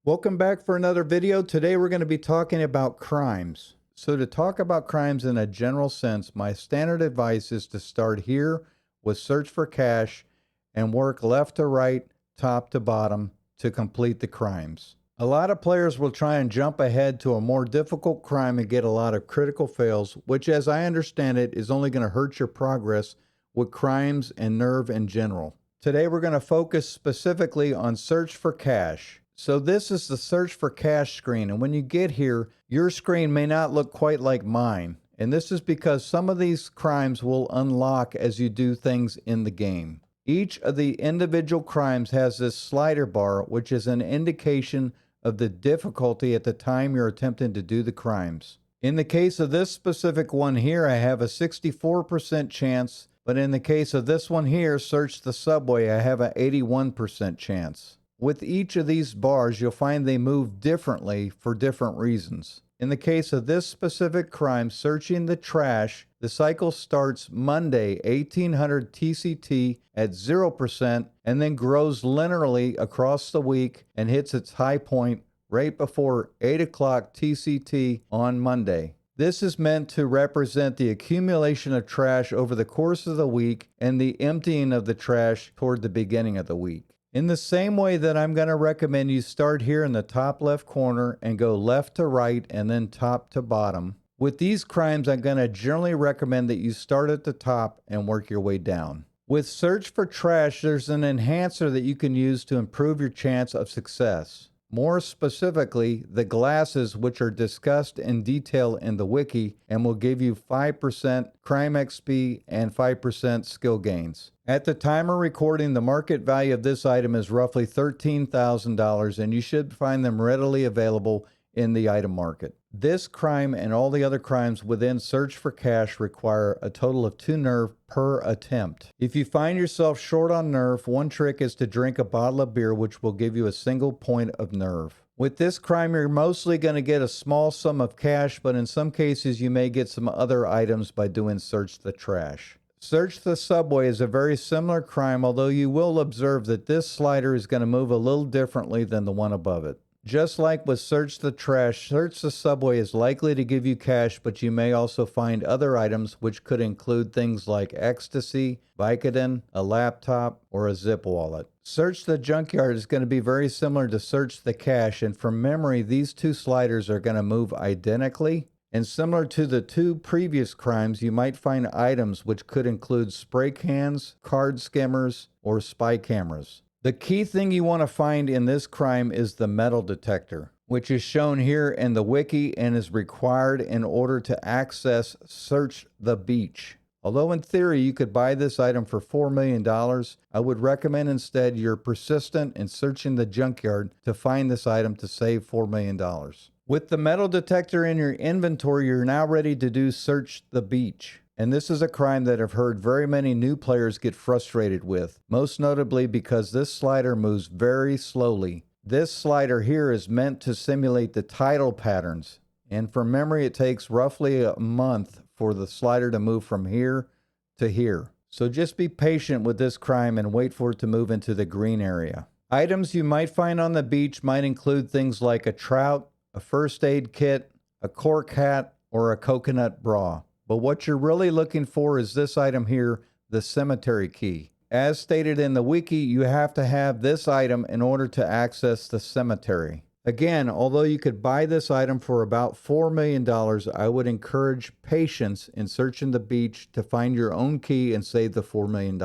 Welcome back for another video. Today we're going to be talking about crimes. So to talk about crimes in a general sense, my standard advice is to start here with search for cash and work left to right, top to bottom to complete the crimes. A lot of players will try and jump ahead to a more difficult crime and get a lot of critical fails, which as I understand it is only going to hurt your progress with crimes and nerve in general. Today we're going to focus specifically on search for cash. So this is the search for cash screen, and when you get here, your screen may not look quite like mine. And this is because some of these crimes will unlock as you do things in the game. Each of the individual crimes has this slider bar, which is an indication of the difficulty at the time you're attempting to do the crimes. In the case of this specific one here, I have a 64% chance, but in the case of this one here, search the subway, I have an 81% chance. With each of these bars, you'll find they move differently for different reasons. In the case of this specific crime, searching the trash, the cycle starts Monday, 1800 TCT at 0% and then grows linearly across the week and hits its high point right before 8 o'clock TCT on Monday. This is meant to represent the accumulation of trash over the course of the week and the emptying of the trash toward the beginning of the week. In the same way that I'm going to recommend you start here in the top left corner and go left to right and then top to bottom. With these crimes, I'm going to generally recommend that you start at the top and work your way down. With search for trash, there's an enhancer that you can use to improve your chance of success. More specifically, the glasses, which are discussed in detail in the wiki and will give you 5% crime XP and 5% skill gains. At the time of recording, the market value of this item is roughly $13,000 and you should find them readily available in the item market. This crime and all the other crimes within search for cash require a total of 2 nerve per attempt. If you find yourself short on nerve, one trick is to drink a bottle of beer, which will give you a single point of nerve. With this crime, you're mostly going to get a small sum of cash, but in some cases you may get some other items by doing search the trash. Search the subway is a very similar crime, although you will observe that this slider is going to move a little differently than the one above it. Just like with search the trash, search the subway is likely to give you cash, but you may also find other items which could include things like ecstasy, Vicodin, a laptop, or a zip wallet. Search the junkyard is going to be very similar to search the cash, and from memory, these two sliders are going to move identically. And similar to the two previous crimes, you might find items which could include spray cans, card skimmers, or spy cameras. The key thing you want to find in this crime is the metal detector, which is shown here in the wiki and is required in order to access Search the Beach. Although in theory you could buy this item for $4 million, I would recommend instead you're persistent in searching the junkyard to find this item to save $4 million. With the metal detector in your inventory, you're now ready to do Search the Beach. And this is a crime that I've heard very many new players get frustrated with, most notably because this slider moves very slowly. This slider here is meant to simulate the tidal patterns, and from memory it takes roughly a month for the slider to move from here to here. So just be patient with this crime and wait for it to move into the green area. Items you might find on the beach might include things like a trout, a first aid kit, a cork hat, or a coconut bra. But what you're really looking for is this item here, the cemetery key. As stated in the wiki, you have to have this item in order to access the cemetery. Again, although you could buy this item for about $4 million, I would encourage patience in searching the beach to find your own key and save the $4 million.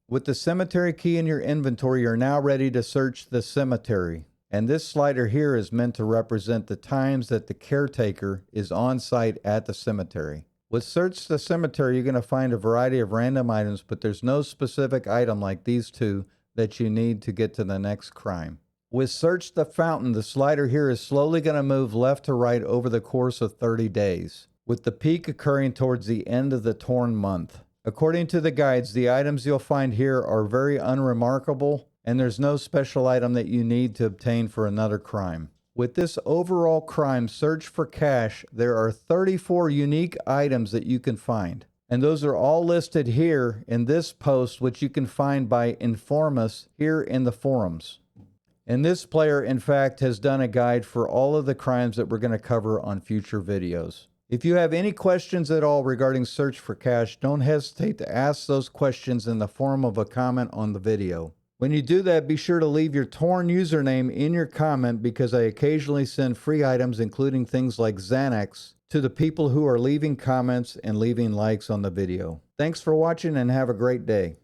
With the cemetery key in your inventory, you're now ready to search the cemetery. And this slider here is meant to represent the times that the caretaker is on site at the cemetery. With Search the Cemetery, you're going to find a variety of random items, but there's no specific item like these two that you need to get to the next crime. With Search the Fountain, the slider here is slowly going to move left to right over the course of 30 days, with the peak occurring towards the end of the Torn month. According to the guides, the items you'll find here are very unremarkable, and there's no special item that you need to obtain for another crime. With this overall crime, search for cash, there are 34 unique items that you can find. And those are all listed here in this post, which you can find by Inform Us here in the forums. And this player, in fact, has done a guide for all of the crimes that we're going to cover on future videos. If you have any questions at all regarding Search for Cash, don't hesitate to ask those questions in the form of a comment on the video. When you do that, be sure to leave your Torn username in your comment, because I occasionally send free items, including things like Xanax, to the people who are leaving comments and leaving likes on the video. Thanks for watching and have a great day.